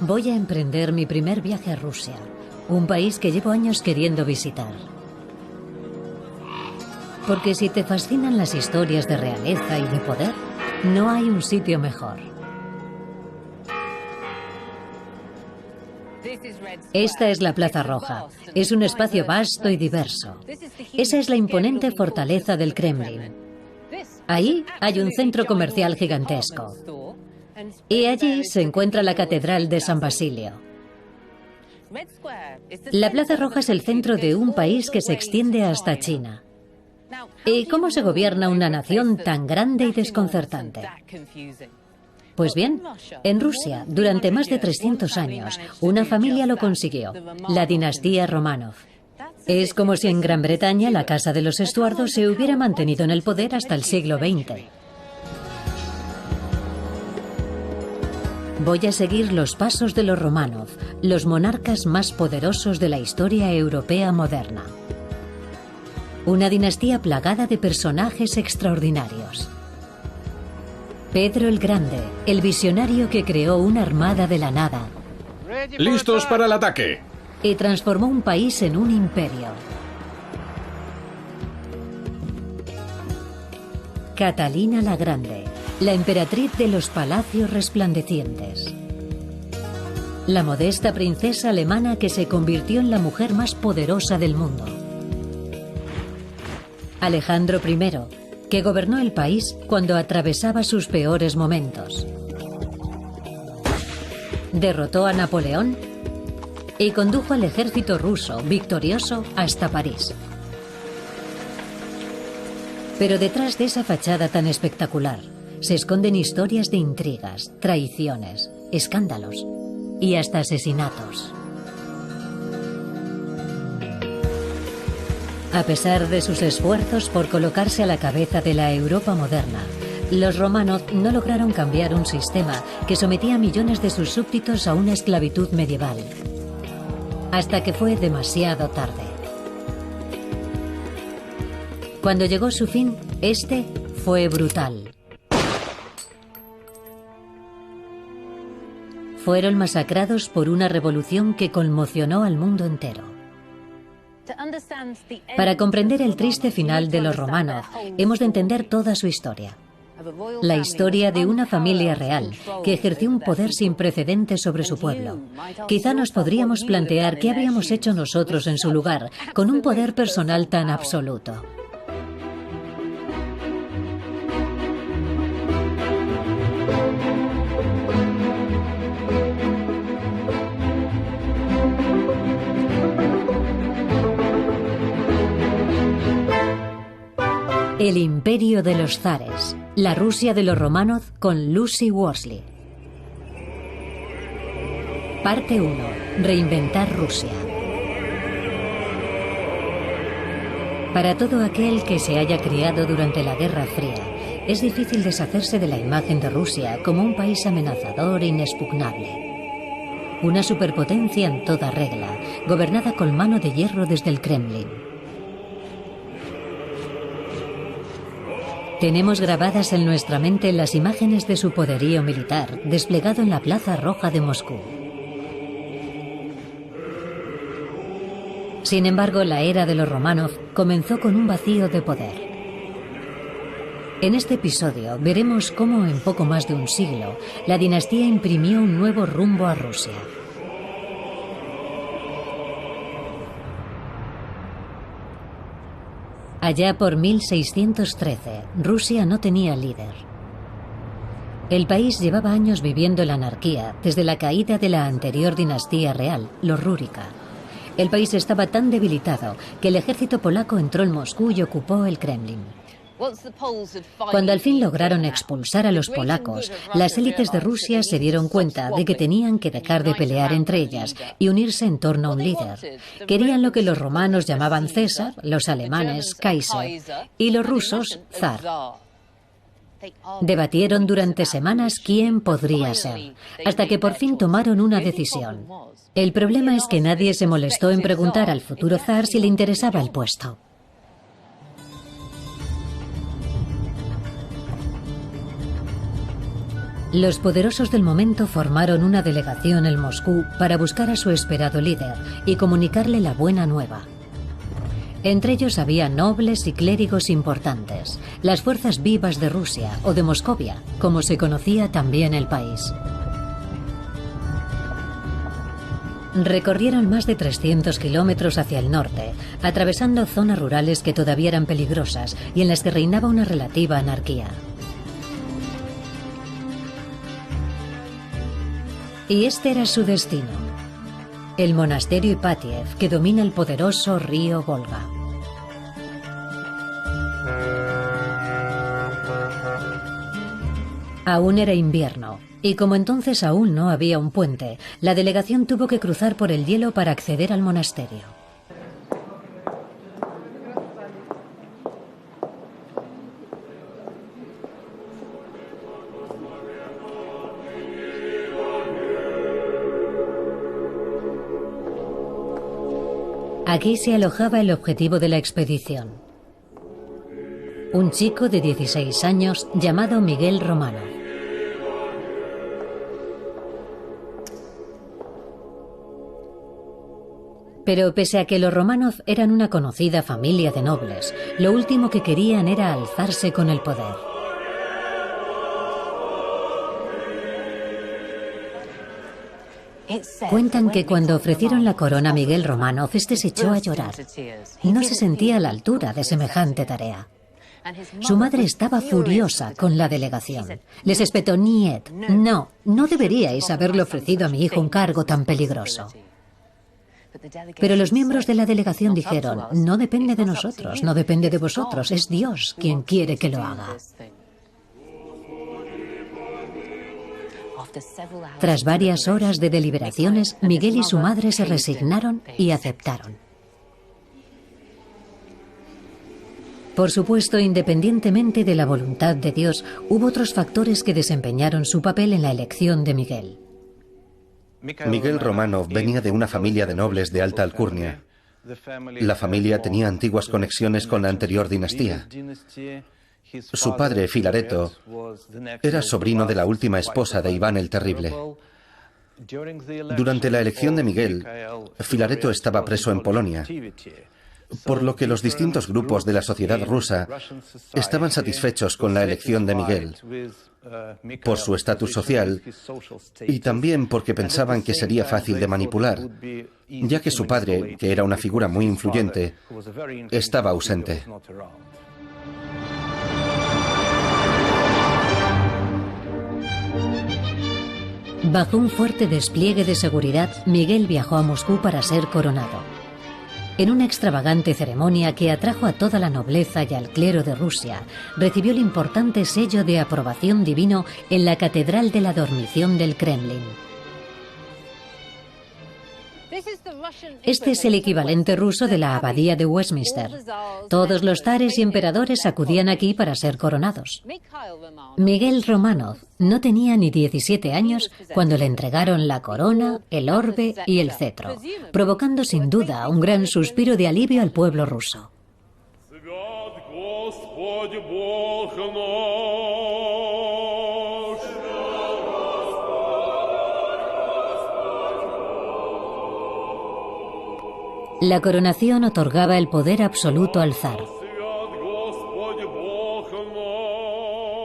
Voy a emprender mi primer viaje a Rusia, un país que llevo años queriendo visitar. Porque si te fascinan las historias de realeza y de poder, no hay un sitio mejor. Esta es la Plaza Roja. Es un espacio vasto y diverso. Esa es la imponente fortaleza del Kremlin. Ahí hay un centro comercial gigantesco. Y allí se encuentra la Catedral de San Basilio. La Plaza Roja es el centro de un país que se extiende hasta China. ¿Y cómo se gobierna una nación tan grande y desconcertante? Pues bien, en Rusia, durante más de 300 años, una familia lo consiguió, la dinastía Románov. Es como si en Gran Bretaña la Casa de los Estuardos se hubiera mantenido en el poder hasta el siglo XX. Voy a seguir los pasos de los Románov, los monarcas más poderosos de la historia europea moderna. Una dinastía plagada de personajes extraordinarios. Pedro el Grande, el visionario que creó una armada de la nada. ¡Listos para el ataque! Y transformó un país en un imperio. Catalina la Grande, la emperatriz de los palacios resplandecientes. La modesta princesa alemana que se convirtió en la mujer más poderosa del mundo. Alejandro I, que gobernó el país cuando atravesaba sus peores momentos. Derrotó a Napoleón y condujo al ejército ruso victorioso hasta París. Pero detrás de esa fachada tan espectacular se esconden historias de intrigas, traiciones, escándalos y hasta asesinatos. A pesar de sus esfuerzos por colocarse a la cabeza de la Europa moderna, los Románov no lograron cambiar un sistema que sometía a millones de sus súbditos a una esclavitud medieval. Hasta que fue demasiado tarde. Cuando llegó su fin, este fue brutal. Fueron masacrados por una revolución que conmocionó al mundo entero. Para comprender el triste final de los Románov, hemos de entender toda su historia. La historia de una familia real que ejerció un poder sin precedentes sobre su pueblo. Quizá nos podríamos plantear qué habríamos hecho nosotros en su lugar, con un poder personal tan absoluto. El imperio de los zares, la Rusia de los Románov con Lucy Worsley. Parte 1. Reinventar Rusia. Para todo aquel que se haya criado durante la Guerra Fría, es difícil deshacerse de la imagen de Rusia como un país amenazador e inexpugnable. Una superpotencia en toda regla, gobernada con mano de hierro desde el Kremlin. Tenemos grabadas en nuestra mente las imágenes de su poderío militar desplegado en la Plaza Roja de Moscú. Sin embargo, la era de los Románov comenzó con un vacío de poder. En este episodio veremos cómo en poco más de un siglo la dinastía imprimió un nuevo rumbo a Rusia. Allá por 1613, Rusia no tenía líder. El país llevaba años viviendo la anarquía desde la caída de la anterior dinastía real, los Rúrica. El país estaba tan debilitado que el ejército polaco entró en Moscú y ocupó el Kremlin. Cuando al fin lograron expulsar a los polacos, las élites de Rusia se dieron cuenta de que tenían que dejar de pelear entre ellas y unirse en torno a un líder. Querían lo que los romanos llamaban César, los alemanes Kaiser y los rusos Zar. Debatieron durante semanas quién podría ser, hasta que por fin tomaron una decisión. El problema es que nadie se molestó en preguntar al futuro zar si le interesaba el puesto. Los poderosos del momento formaron una delegación en Moscú para buscar a su esperado líder y comunicarle la buena nueva. Entre ellos había nobles y clérigos importantes, las fuerzas vivas de Rusia o de Moscovia, como se conocía también el país. Recorrieron más de 300 kilómetros hacia el norte, atravesando zonas rurales que todavía eran peligrosas y en las que reinaba una relativa anarquía. Y este era su destino: el monasterio Ipatiev, que domina el poderoso río Volga. Aún era invierno, y como entonces aún no había un puente, la delegación tuvo que cruzar por el hielo para acceder al monasterio. Aquí se alojaba el objetivo de la expedición: un chico de 16 años llamado Miguel Romanov. Pero pese a que los Romanov eran una conocida familia de nobles, lo último que querían era alzarse con el poder. Cuentan que cuando ofrecieron la corona a Miguel Romanov, este se echó a llorar. No se sentía a la altura de semejante tarea. Su madre estaba furiosa con la delegación. Les espetó: «Niet, no deberíais haberle ofrecido a mi hijo un cargo tan peligroso». Pero los miembros de la delegación dijeron: «No depende de nosotros, no depende de vosotros, es Dios quien quiere que lo haga». Tras varias horas de deliberaciones, Miguel y su madre se resignaron y aceptaron. Por supuesto, independientemente de la voluntad de Dios, hubo otros factores que desempeñaron su papel en la elección de Miguel. Miguel Romanov venía de una familia de nobles de alta alcurnia. La familia tenía antiguas conexiones con la anterior dinastía. Su padre, Filareto, era sobrino de la última esposa de Iván el Terrible. Durante la elección de Miguel, Filareto estaba preso en Polonia, por lo que los distintos grupos de la sociedad rusa estaban satisfechos con la elección de Miguel, por su estatus social y también porque pensaban que sería fácil de manipular, ya que su padre, que era una figura muy influyente, estaba ausente. Bajo un fuerte despliegue de seguridad, Miguel viajó a Moscú para ser coronado. En una extravagante ceremonia que atrajo a toda la nobleza y al clero de Rusia, recibió el importante sello de aprobación divino en la Catedral de la Dormición del Kremlin. Este es el equivalente ruso de la Abadía de Westminster. Todos los zares y emperadores acudían aquí para ser coronados. Miguel Romanov no tenía ni 17 años cuando le entregaron la corona, el orbe y el cetro, provocando sin duda un gran suspiro de alivio al pueblo ruso. La coronación otorgaba el poder absoluto al zar.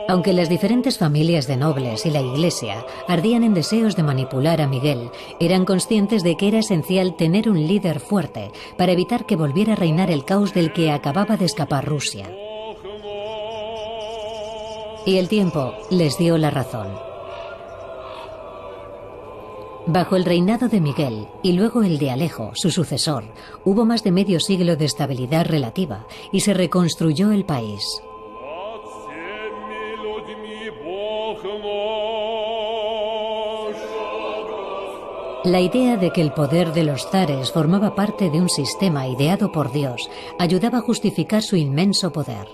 Aunque las diferentes familias de nobles y la Iglesia ardían en deseos de manipular a Miguel, eran conscientes de que era esencial tener un líder fuerte para evitar que volviera a reinar el caos del que acababa de escapar Rusia. Y el tiempo les dio la razón. Bajo el reinado de Miguel y luego el de Alejo, su sucesor, hubo más de medio siglo de estabilidad relativa y se reconstruyó el país. La idea de que el poder de los zares formaba parte de un sistema ideado por Dios ayudaba a justificar su inmenso poder.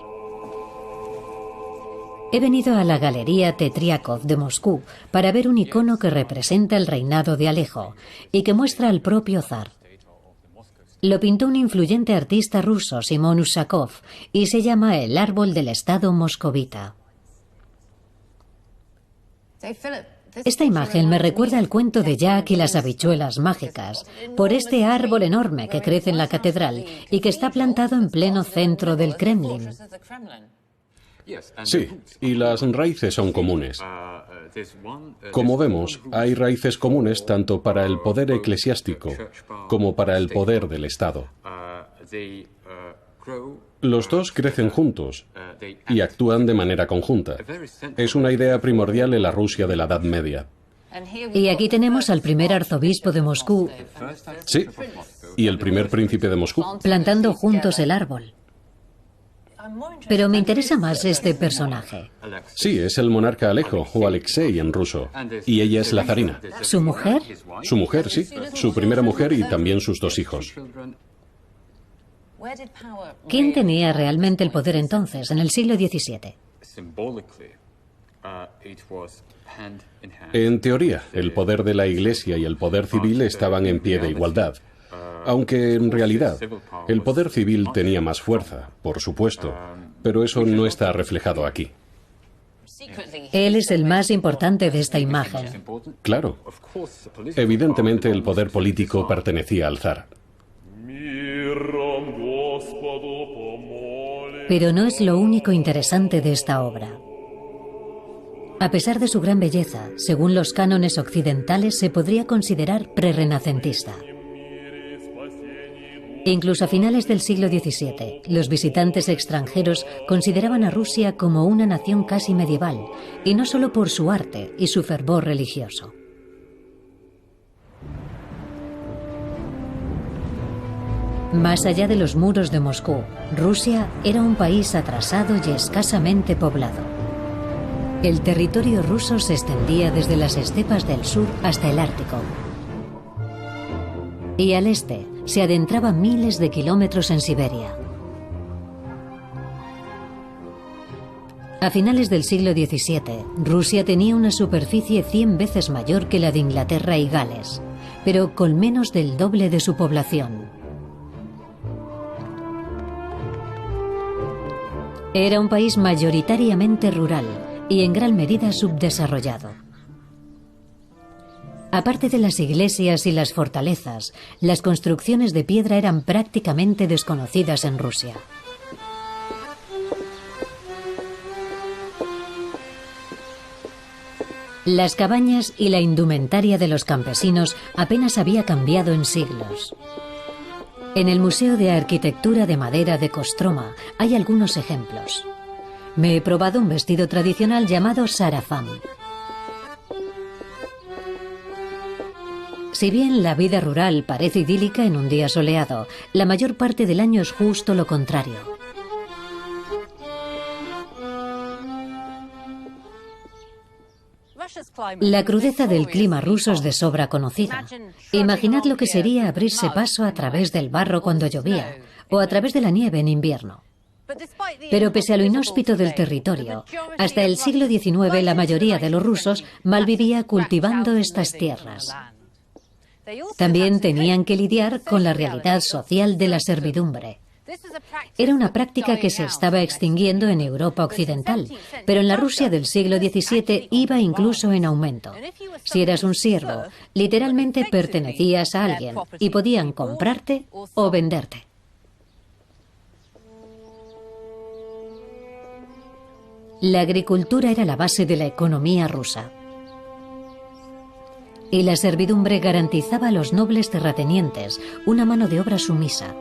He venido a la Galería Tetriakov de Moscú para ver un icono que representa el reinado de Alejo y que muestra al propio zar. Lo pintó un influyente artista ruso, Simón Ushakov, y se llama El árbol del Estado moscovita. Esta imagen me recuerda al cuento de Jack y las habichuelas mágicas, por este árbol enorme que crece en la catedral y que está plantado en pleno centro del Kremlin. Sí, y las raíces son comunes. Como vemos, hay raíces comunes tanto para el poder eclesiástico como para el poder del Estado. Los dos crecen juntos y actúan de manera conjunta. Es una idea primordial en la Rusia de la Edad Media. Y aquí tenemos al primer arzobispo de Moscú. Sí, y el primer príncipe de Moscú. Plantando juntos el árbol. Pero me interesa más este personaje. Sí, es el monarca Alejo, o Alexei en ruso, y ella es la zarina. ¿Su mujer? Su mujer, sí, su primera mujer y también sus 2 hijos. ¿Quién tenía realmente el poder entonces, en el siglo XVII? En teoría, el poder de la Iglesia y el poder civil estaban en pie de igualdad. Aunque en realidad, el poder civil tenía más fuerza, por supuesto, pero eso no está reflejado aquí. Él es el más importante de esta imagen. Claro. Evidentemente, el poder político pertenecía al zar. Pero no es lo único interesante de esta obra. A pesar de su gran belleza, según los cánones occidentales, se podría considerar prerrenacentista. Incluso a finales del siglo XVII, los visitantes extranjeros consideraban a Rusia como una nación casi medieval, y no solo por su arte y su fervor religioso. Más allá de los muros de Moscú, Rusia era un país atrasado y escasamente poblado. El territorio ruso se extendía desde las estepas del sur hasta el Ártico. Y al este se adentraba miles de kilómetros en Siberia. A finales del siglo XVII, Rusia tenía una superficie 100 veces mayor que la de Inglaterra y Gales, pero con menos del doble de su población. Era un país mayoritariamente rural y en gran medida subdesarrollado. Aparte de las iglesias y las fortalezas, las construcciones de piedra eran prácticamente desconocidas en Rusia. Las cabañas y la indumentaria de los campesinos apenas había cambiado en siglos. En el Museo de Arquitectura de Madera de Kostroma hay algunos ejemplos. Me he probado un vestido tradicional llamado sarafán. Si bien la vida rural parece idílica en un día soleado, la mayor parte del año es justo lo contrario. La crudeza del clima ruso es de sobra conocida. Imaginad lo que sería abrirse paso a través del barro cuando llovía, o a través de la nieve en invierno. Pero pese a lo inhóspito del territorio, hasta el siglo XIX la mayoría de los rusos malvivía cultivando estas tierras. También tenían que lidiar con la realidad social de la servidumbre. Era una práctica que se estaba extinguiendo en Europa occidental, pero en la Rusia del siglo XVII iba incluso en aumento. Si eras un siervo, literalmente pertenecías a alguien y podían comprarte o venderte. La agricultura era la base de la economía rusa. Y la servidumbre garantizaba a los nobles terratenientes una mano de obra sumisa.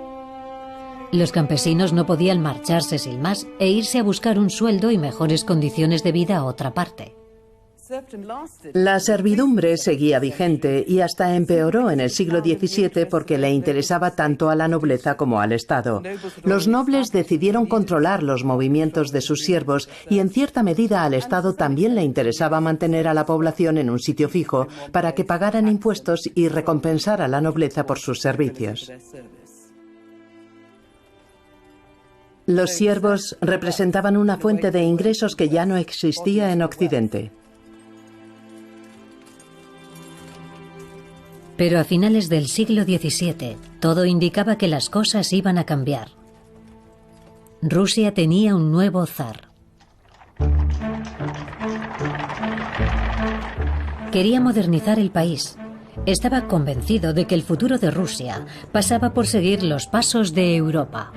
Los campesinos no podían marcharse sin más e irse a buscar un sueldo y mejores condiciones de vida a otra parte. La servidumbre seguía vigente y hasta empeoró en el siglo XVII porque le interesaba tanto a la nobleza como al Estado. Los nobles decidieron controlar los movimientos de sus siervos y en cierta medida al Estado también le interesaba mantener a la población en un sitio fijo para que pagaran impuestos y recompensar a la nobleza por sus servicios. Los siervos representaban una fuente de ingresos que ya no existía en Occidente. Pero a finales del siglo XVII, todo indicaba que las cosas iban a cambiar. Rusia tenía un nuevo zar. Quería modernizar el país. Estaba convencido de que el futuro de Rusia pasaba por seguir los pasos de Europa.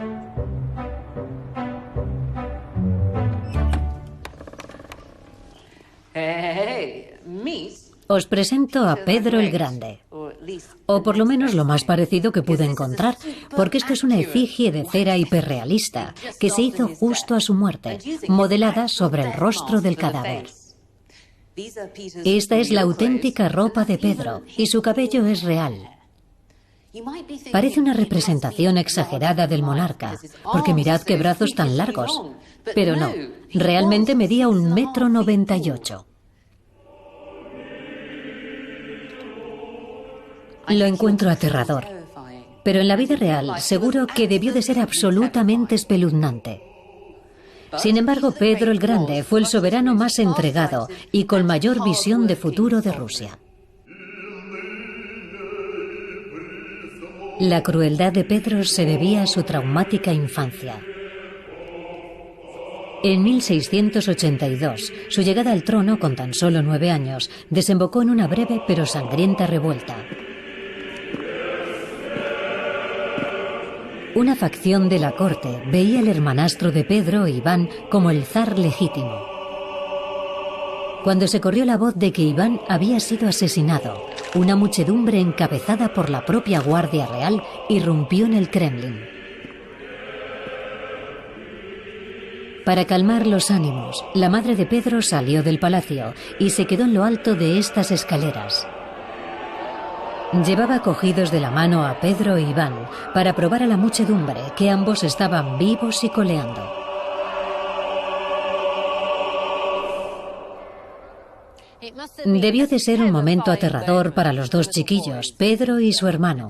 Os presento a Pedro el Grande, o por lo menos lo más parecido que pude encontrar, porque esto es una efigie de cera hiperrealista que se hizo justo a su muerte, modelada sobre el rostro del cadáver. Esta es la auténtica ropa de Pedro y su cabello es real. Parece una representación exagerada del monarca, porque mirad qué brazos tan largos. Pero no, realmente medía 1,98 m. Lo encuentro aterrador, pero en la vida real seguro que debió de ser absolutamente espeluznante. Sin embargo, Pedro el Grande fue el soberano más entregado y con mayor visión de futuro de Rusia. La crueldad de Pedro se debía a su traumática infancia. En 1682, su llegada al trono con tan solo 9 años desembocó en una breve pero sangrienta revuelta. Una facción de la corte veía al hermanastro de Pedro, Iván, como el zar legítimo. Cuando se corrió la voz de que Iván había sido asesinado, una muchedumbre encabezada por la propia Guardia Real irrumpió en el Kremlin. Para calmar los ánimos, la madre de Pedro salió del palacio y se quedó en lo alto de estas escaleras. Llevaba cogidos de la mano a Pedro e Iván para probar a la muchedumbre que ambos estaban vivos y coleando. Debió de ser un momento aterrador para los dos chiquillos, Pedro y su hermano.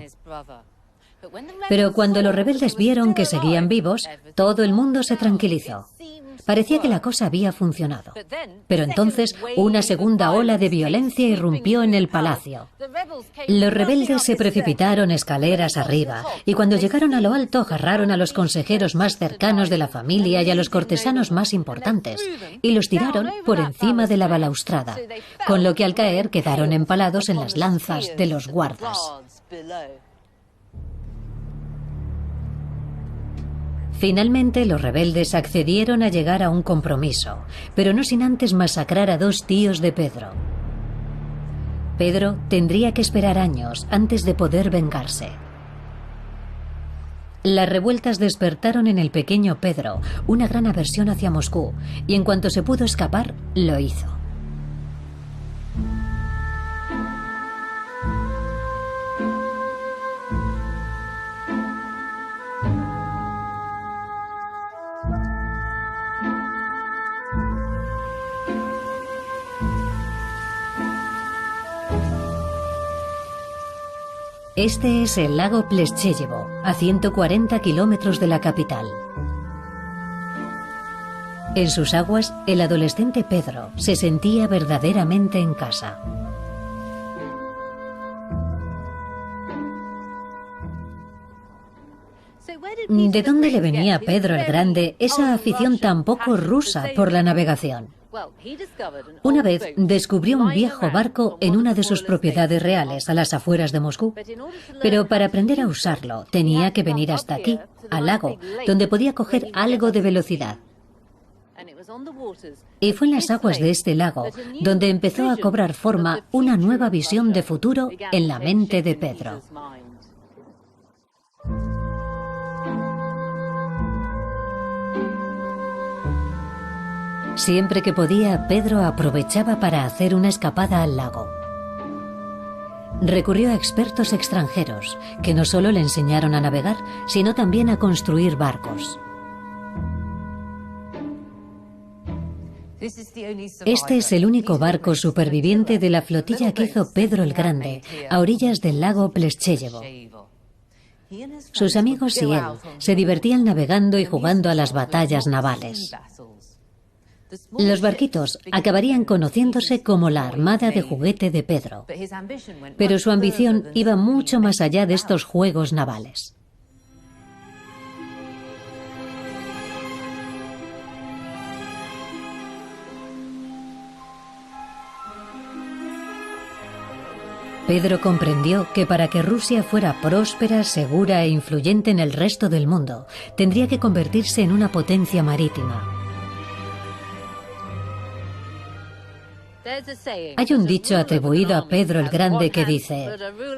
Pero cuando los rebeldes vieron que seguían vivos, todo el mundo se tranquilizó. Parecía que la cosa había funcionado. Pero entonces una segunda ola de violencia irrumpió en el palacio. Los rebeldes se precipitaron escaleras arriba y cuando llegaron a lo alto agarraron a los consejeros más cercanos de la familia y a los cortesanos más importantes y los tiraron por encima de la balaustrada, con lo que al caer quedaron empalados en las lanzas de los guardas. Finalmente, los rebeldes accedieron a llegar a un compromiso, pero no sin antes masacrar a 2 tíos de Pedro. Pedro tendría que esperar años antes de poder vengarse. Las revueltas despertaron en el pequeño Pedro una gran aversión hacia Moscú, y en cuanto se pudo escapar, lo hizo. Este es el lago Plescheyevo, a 140 kilómetros de la capital. En sus aguas, el adolescente Pedro se sentía verdaderamente en casa. ¿De dónde le venía a Pedro el Grande esa afición tan poco rusa por la navegación? Una vez descubrió un viejo barco en una de sus propiedades reales a las afueras de Moscú, pero para aprender a usarlo tenía que venir hasta aquí, al lago, donde podía coger algo de velocidad. Y fue en las aguas de este lago donde empezó a cobrar forma una nueva visión de futuro en la mente de Pedro. Siempre que podía, Pedro aprovechaba para hacer una escapada al lago. Recurrió a expertos extranjeros, que no solo le enseñaron a navegar, sino también a construir barcos. Este es el único barco superviviente de la flotilla que hizo Pedro el Grande, a orillas del lago Plescheyevo. Sus amigos y él se divertían navegando y jugando a las batallas navales. Los barquitos acabarían conociéndose como la armada de juguete de Pedro, pero su ambición iba mucho más allá de estos juegos navales. Pedro comprendió que para que Rusia fuera próspera, segura e influyente en el resto del mundo, tendría que convertirse en una potencia marítima. Hay un dicho atribuido a Pedro el Grande que dice: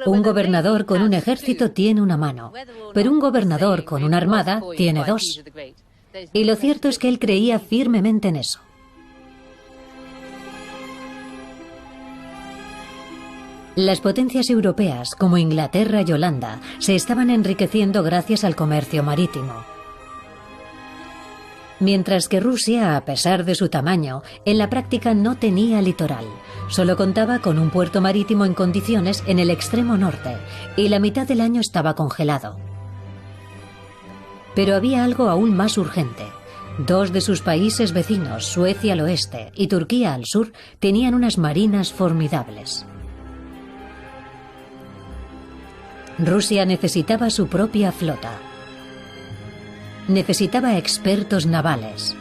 un gobernador con un ejército tiene una mano, pero un gobernador con una armada tiene dos. Y lo cierto es que él creía firmemente en eso. Las potencias europeas, como Inglaterra y Holanda, se estaban enriqueciendo gracias al comercio marítimo. Mientras que Rusia, a pesar de su tamaño, en la práctica no tenía litoral. Solo contaba con un puerto marítimo en condiciones en el extremo norte, y la mitad del año estaba congelado. Pero había algo aún más urgente. Dos de sus países vecinos, Suecia al oeste y Turquía al sur, tenían unas marinas formidables. Rusia necesitaba su propia flota. Necesitaba expertos navales.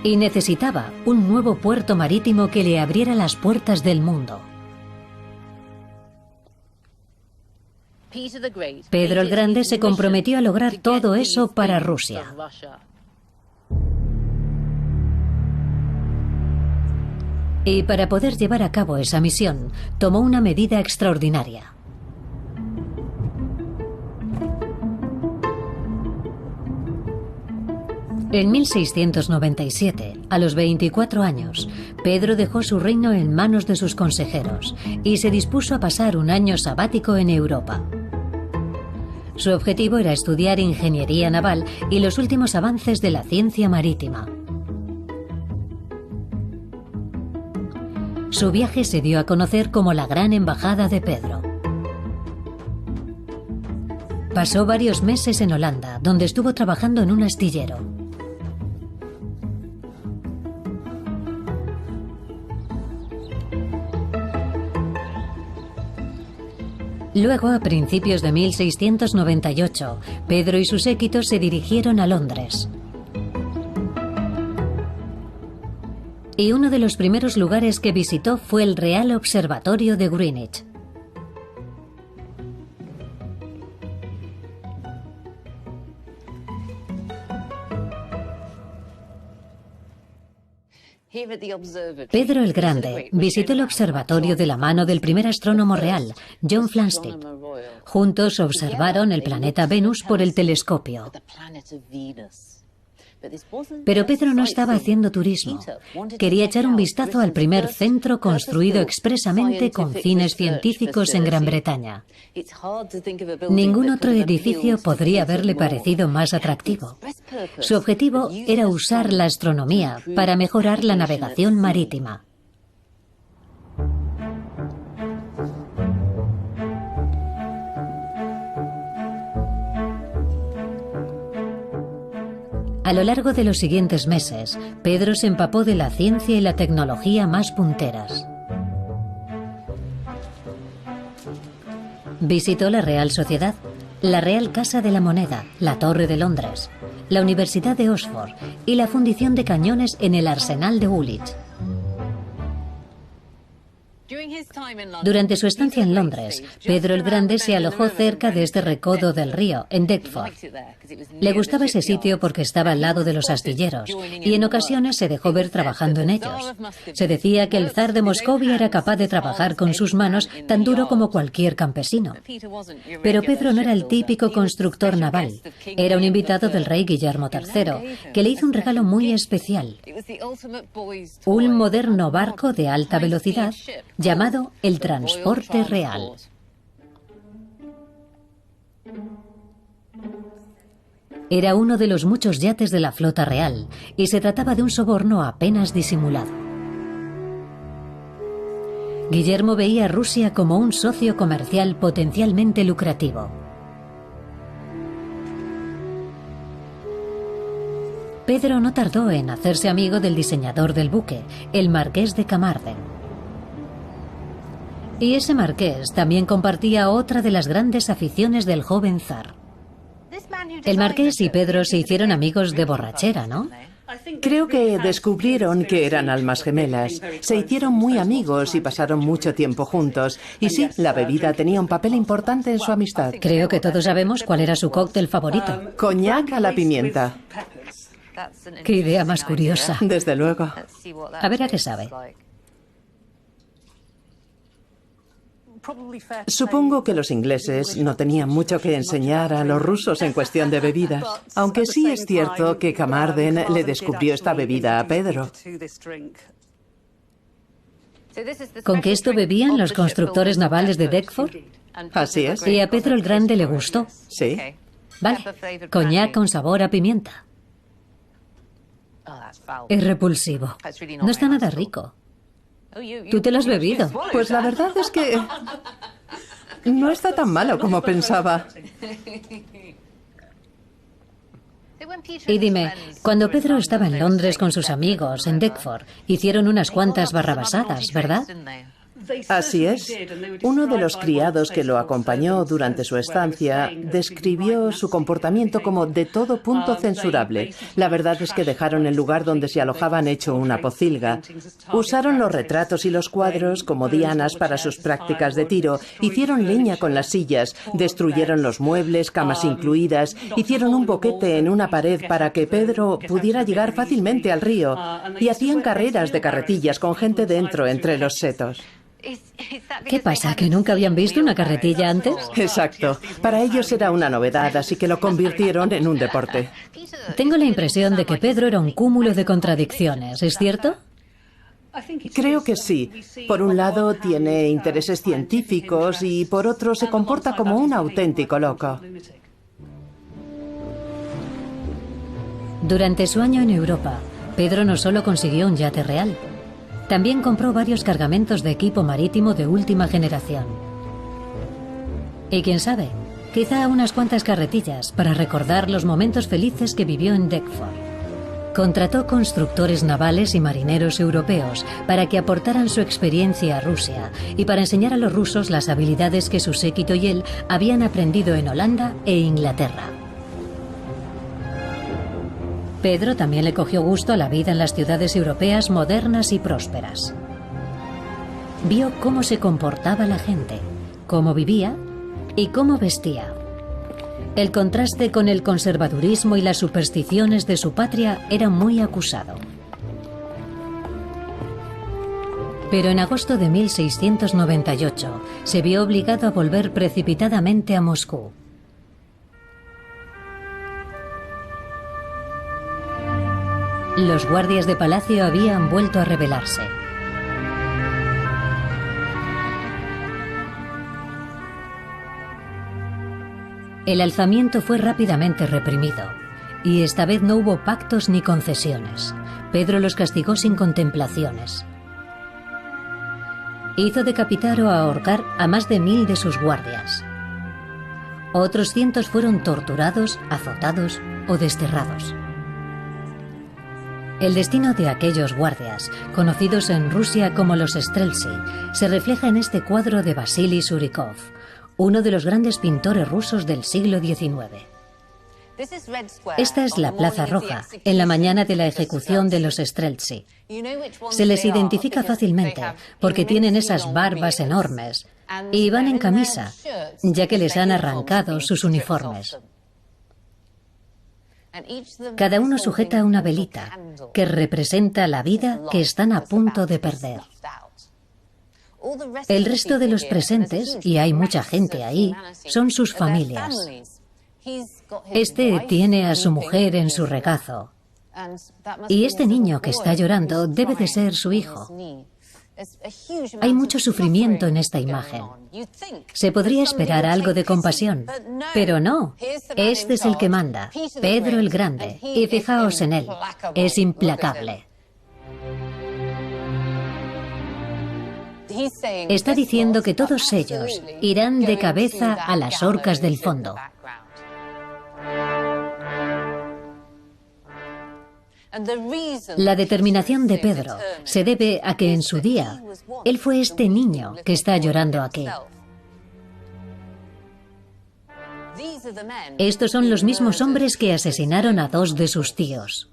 Y necesitaba un nuevo puerto marítimo que le abriera las puertas del mundo. Pedro el Grande se comprometió a lograr todo eso para Rusia. Y para poder llevar a cabo esa misión, tomó una medida extraordinaria. En 1697, a los 24 años, Pedro dejó su reino en manos de sus consejeros y se dispuso a pasar un año sabático en Europa. Su objetivo era estudiar ingeniería naval y los últimos avances de la ciencia marítima. Su viaje se dio a conocer como la Gran Embajada de Pedro. Pasó varios meses en Holanda, donde estuvo trabajando en un astillero. Luego, a principios de 1698, Pedro y su séquito se dirigieron a Londres. Y uno de los primeros lugares que visitó fue el Real Observatorio de Greenwich. Pedro el Grande visitó el observatorio de la mano del primer astrónomo real, John Flamsteed. Juntos observaron el planeta Venus por el telescopio. Pero Pedro no estaba haciendo turismo. Quería echar un vistazo al primer centro construido expresamente con fines científicos en Gran Bretaña. Ningún otro edificio podría haberle parecido más atractivo. Su objetivo era usar la astronomía para mejorar la navegación marítima. A lo largo de los siguientes meses, Pedro se empapó de la ciencia y la tecnología más punteras. Visitó la Real Sociedad, la Real Casa de la Moneda, la Torre de Londres, la Universidad de Oxford y la fundición de cañones en el Arsenal de Woolwich. Durante su estancia en Londres, Pedro el Grande se alojó cerca de este recodo del río, en Deptford. Le gustaba ese sitio porque estaba al lado de los astilleros y en ocasiones se dejó ver trabajando en ellos. Se decía que el zar de Moscovia era capaz de trabajar con sus manos tan duro como cualquier campesino. Pero Pedro no era el típico constructor naval. Era un invitado del rey Guillermo III, que le hizo un regalo muy especial: un moderno barco de alta velocidad llamado el Transporte Real. Era uno de los muchos yates de la flota real y se trataba de un soborno apenas disimulado. Guillermo veía a Rusia como un socio comercial potencialmente lucrativo. Pedro no tardó en hacerse amigo del diseñador del buque, el marqués de Carmarthen. Y ese marqués también compartía otra de las grandes aficiones del joven zar. El marqués y Pedro se hicieron amigos de borrachera, ¿no? Creo que descubrieron que eran almas gemelas. Se hicieron muy amigos y pasaron mucho tiempo juntos. Y sí, la bebida tenía un papel importante en su amistad. Creo que todos sabemos cuál era su cóctel favorito. Coñac a la pimienta. Qué idea más curiosa. Desde luego. A ver a qué sabe. Supongo que los ingleses no tenían mucho que enseñar a los rusos en cuestión de bebidas, aunque sí es cierto que Camarden le descubrió esta bebida a Pedro. ¿Con qué esto bebían los constructores navales de Deptford? Así es. Y a Pedro el Grande le gustó. Sí. Vale, coñac con sabor a pimienta. Es repulsivo. No está nada rico. ¿Tú te lo has bebido? Pues la verdad es que no está tan malo como pensaba. Y dime, cuando Pedro estaba en Londres con sus amigos en Deptford, hicieron unas cuantas barrabasadas, ¿verdad? Así es. Uno de los criados que lo acompañó durante su estancia describió su comportamiento como de todo punto censurable. La verdad es que dejaron el lugar donde se alojaban hecho una pocilga. Usaron los retratos y los cuadros como dianas para sus prácticas de tiro. Hicieron leña con las sillas, destruyeron los muebles, camas incluidas, hicieron un boquete en una pared para que Pedro pudiera llegar fácilmente al río y hacían carreras de carretillas con gente dentro entre los setos. ¿Qué pasa? ¿Que nunca habían visto una carretilla antes? Exacto. Para ellos era una novedad, así que lo convirtieron en un deporte. Tengo la impresión de que Pedro era un cúmulo de contradicciones, ¿es cierto? Creo que sí. Por un lado tiene intereses científicos y por otro se comporta como un auténtico loco. Durante su año en Europa, Pedro no solo consiguió un yate real, también compró varios cargamentos de equipo marítimo de última generación. Y quién sabe, quizá unas cuantas carretillas para recordar los momentos felices que vivió en Deptford. Contrató constructores navales y marineros europeos para que aportaran su experiencia a Rusia y para enseñar a los rusos las habilidades que su séquito y él habían aprendido en Holanda e Inglaterra. Pedro también le cogió gusto a la vida en las ciudades europeas modernas y prósperas. Vio cómo se comportaba la gente, cómo vivía y cómo vestía. El contraste con el conservadurismo y las supersticiones de su patria era muy acusado. Pero en agosto de 1698 se vio obligado a volver precipitadamente a Moscú. Los guardias de palacio habían vuelto a rebelarse. El alzamiento fue rápidamente reprimido, y esta vez no hubo pactos ni concesiones. Pedro los castigó sin contemplaciones. Hizo decapitar o ahorcar a más de 1000 de sus guardias. Otros cientos fueron torturados, azotados o desterrados. El destino de aquellos guardias, conocidos en Rusia como los Streltsy, se refleja en este cuadro de Vasily Surikov, uno de los grandes pintores rusos del siglo XIX. Esta es la Plaza Roja, en la mañana de la ejecución de los Streltsy. Se les identifica fácilmente porque tienen esas barbas enormes y van en camisa, ya que les han arrancado sus uniformes. Cada uno sujeta una velita que representa la vida que están a punto de perder. El resto de los presentes, y hay mucha gente ahí, son sus familias. Este tiene a su mujer en su regazo. Y este niño que está llorando debe de ser su hijo. Hay mucho sufrimiento en esta imagen. Se podría esperar algo de compasión, pero no. Este es el que manda, Pedro el Grande, y fijaos en él, es implacable. Está diciendo que todos ellos irán de cabeza a las orcas del fondo. La determinación de Pedro se debe a que en su día él fue este niño que está llorando aquí. Estos son los mismos hombres que asesinaron a 2 de sus tíos.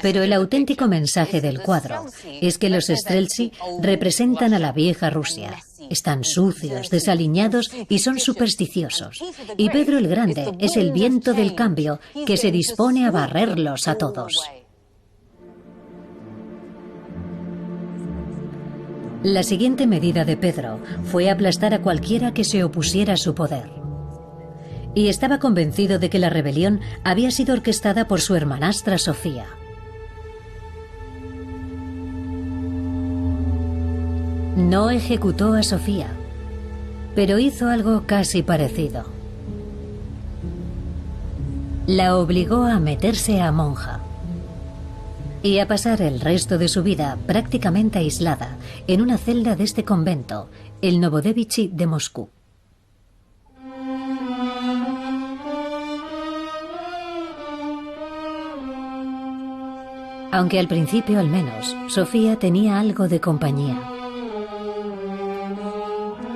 Pero el auténtico mensaje del cuadro es que los Streltsy representan a la vieja Rusia. Están sucios, desaliñados y son supersticiosos. Y Pedro el Grande es el viento del cambio que se dispone a barrerlos a todos. La siguiente medida de Pedro fue aplastar a cualquiera que se opusiera a su poder. Y estaba convencido de que la rebelión había sido orquestada por su hermanastra Sofía. No ejecutó a Sofía, pero hizo algo casi parecido. La obligó a meterse a monja y a pasar el resto de su vida prácticamente aislada en una celda de este convento, el Novodevichy de Moscú. Aunque al principio, al menos, Sofía tenía algo de compañía.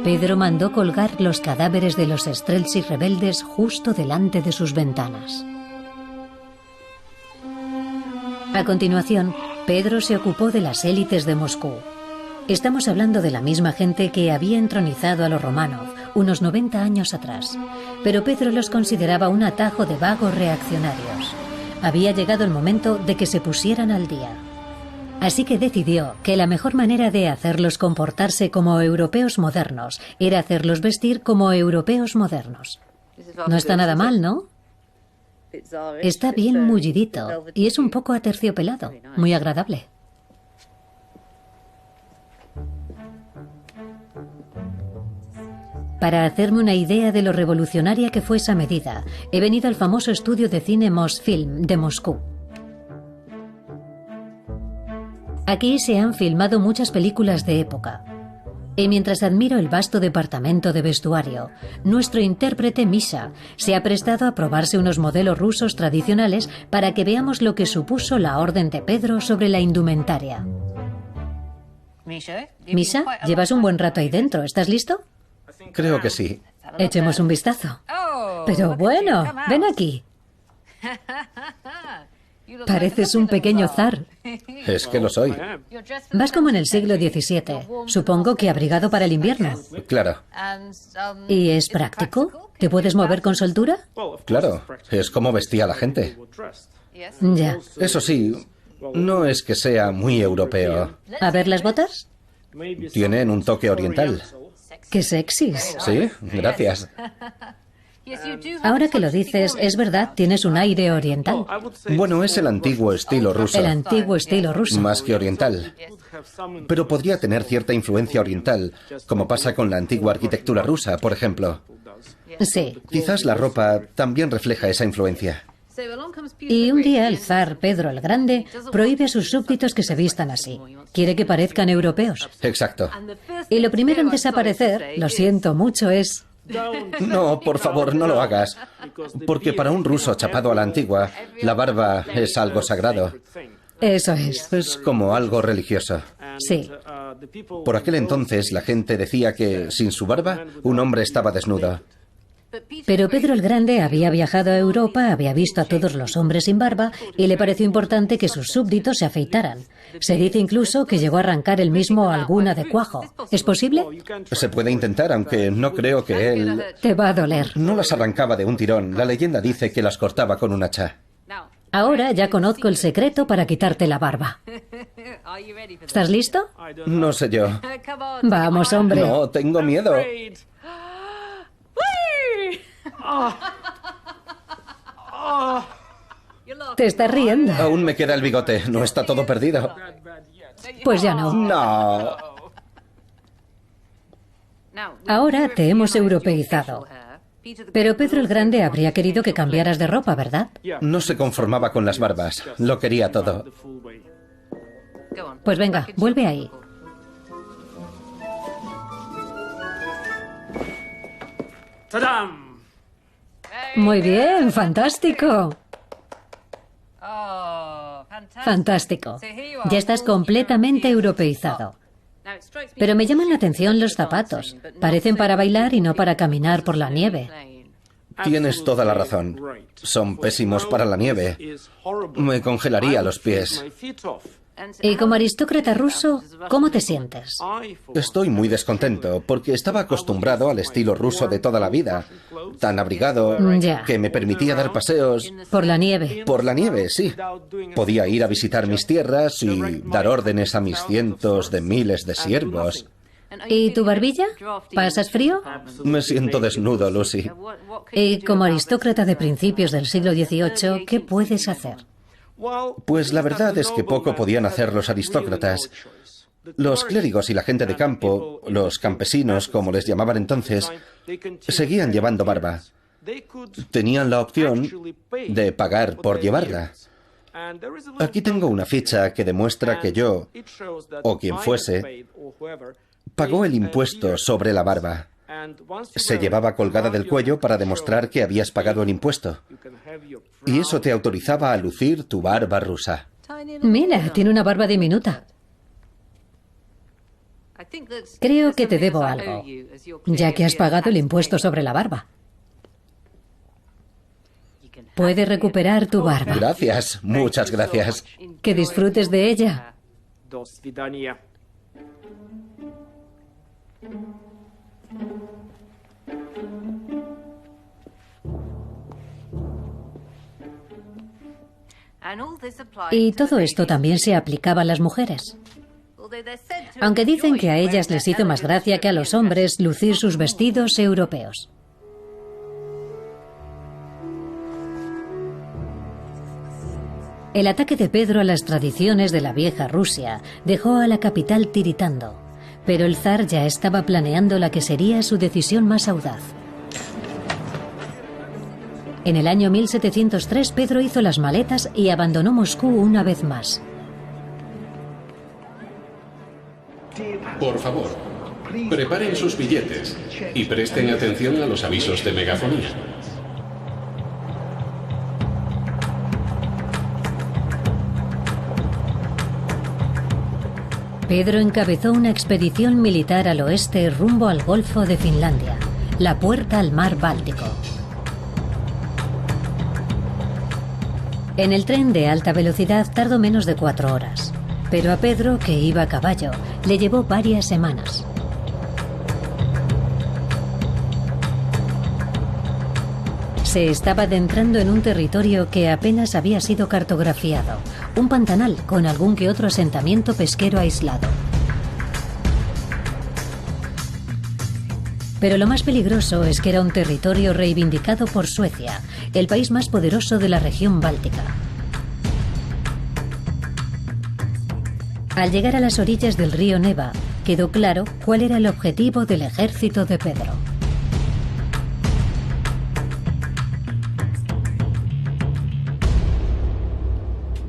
Pedro mandó colgar los cadáveres de los Streltsy rebeldes justo delante de sus ventanas. A continuación, Pedro se ocupó de las élites de Moscú. Estamos hablando de la misma gente que había entronizado a los Romanov unos 90 años atrás, pero Pedro los consideraba un atajo de vagos reaccionarios. Había llegado el momento de que se pusieran al día. Así que decidió que la mejor manera de hacerlos comportarse como europeos modernos era hacerlos vestir como europeos modernos. No está nada mal, ¿no? Está bien mullidito y es un poco aterciopelado, muy agradable. Para hacerme una idea de lo revolucionaria que fue esa medida, he venido al famoso estudio de cine Mosfilm de Moscú. Aquí se han filmado muchas películas de época. Y mientras admiro el vasto departamento de vestuario, nuestro intérprete Misha se ha prestado a probarse unos modelos rusos tradicionales para que veamos lo que supuso la orden de Pedro sobre la indumentaria. Misha, llevas un buen rato ahí dentro, ¿estás listo? Creo que sí. Echemos un vistazo. Pero bueno, ven aquí. Pareces un pequeño zar. Es que lo soy. Vas como en el siglo XVII. Supongo que abrigado para el invierno. Claro. ¿Y es práctico? ¿Te puedes mover con soltura? Claro. Es como vestía la gente. Ya. Eso sí, no es que sea muy europeo. ¿A ver las botas? Tienen un toque oriental. ¡Qué sexys! Sí, gracias. Ahora que lo dices, es verdad, tienes un aire oriental. Bueno, es el antiguo estilo ruso. El antiguo estilo ruso. Más que oriental. Pero podría tener cierta influencia oriental, como pasa con la antigua arquitectura rusa, por ejemplo. Sí. Quizás la ropa también refleja esa influencia. Y un día el zar Pedro el Grande prohíbe a sus súbditos que se vistan así. Quiere que parezcan europeos. Exacto. Y lo primero en desaparecer, lo siento mucho, es... No, por favor, no lo hagas. Porque para un ruso chapado a la antigua, la barba es algo sagrado. Eso es. Es como algo religioso. Sí. Por aquel entonces la gente decía que, sin su barba, un hombre estaba desnudo. Pero Pedro el Grande había viajado a Europa, había visto a todos los hombres sin barba y le pareció importante que sus súbditos se afeitaran. Se dice incluso que llegó a arrancar él mismo alguna de cuajo. ¿Es posible? Se puede intentar, aunque no creo que él... Te va a doler. No las arrancaba de un tirón. La leyenda dice que las cortaba con un hacha. Ahora ya conozco el secreto para quitarte la barba. ¿Estás listo? No sé yo. Vamos, hombre. No, tengo miedo. Te estás riendo. Aún me queda el bigote. No está todo perdido. Pues ya no. No. Ahora te hemos europeizado. Pero Pedro el Grande habría querido que cambiaras de ropa, ¿verdad? No se conformaba con las barbas. Lo quería todo. Pues venga, vuelve ahí. Muy bien, fantástico. Fantástico. Ya estás completamente europeizado. Pero me llaman la atención los zapatos. Parecen para bailar y no para caminar por la nieve. Tienes toda la razón. Son pésimos para la nieve. Me congelaría los pies. Y como aristócrata ruso, ¿cómo te sientes? Estoy muy descontento porque estaba acostumbrado al estilo ruso de toda la vida. Tan abrigado que me permitía dar paseos. Por la nieve. Por la nieve, sí. Podía ir a visitar mis tierras y dar órdenes a mis cientos de miles de siervos. ¿Y tu barbilla? ¿Pasas frío? Me siento desnudo, Lucy. Y como aristócrata de principios del siglo XVIII, ¿qué puedes hacer? Pues la verdad es que poco podían hacer los aristócratas. Los clérigos y la gente de campo, los campesinos, como les llamaban entonces, seguían llevando barba. Tenían la opción de pagar por llevarla. Aquí tengo una ficha que demuestra que yo, o quien fuese, pagó el impuesto sobre la barba. Se llevaba colgada del cuello para demostrar que habías pagado el impuesto. Y eso te autorizaba a lucir tu barba rusa. Mira, tiene una barba diminuta. Creo que te debo algo, ya que has pagado el impuesto sobre la barba. Puedes recuperar tu barba. Gracias, muchas gracias. Que disfrutes de ella. Y todo esto también se aplicaba a las mujeres. Aunque dicen que a ellas les hizo más gracia que a los hombres lucir sus vestidos europeos. El ataque de Pedro a las tradiciones de la vieja Rusia dejó a la capital tiritando, pero el zar ya estaba planeando la que sería su decisión más audaz. En el año 1703, Pedro hizo las maletas y abandonó Moscú una vez más. Por favor, preparen sus billetes y presten atención a los avisos de megafonía. Pedro encabezó una expedición militar al oeste rumbo al Golfo de Finlandia, la puerta al mar Báltico. En el tren de alta velocidad tardó menos de 4 horas, pero a Pedro, que iba a caballo, le llevó varias semanas. Se estaba adentrando en un territorio que apenas había sido cartografiado, un pantanal con algún que otro asentamiento pesquero aislado. Pero lo más peligroso es que era un territorio reivindicado por Suecia, el país más poderoso de la región báltica. Al llegar a las orillas del río Neva, quedó claro cuál era el objetivo del ejército de Pedro.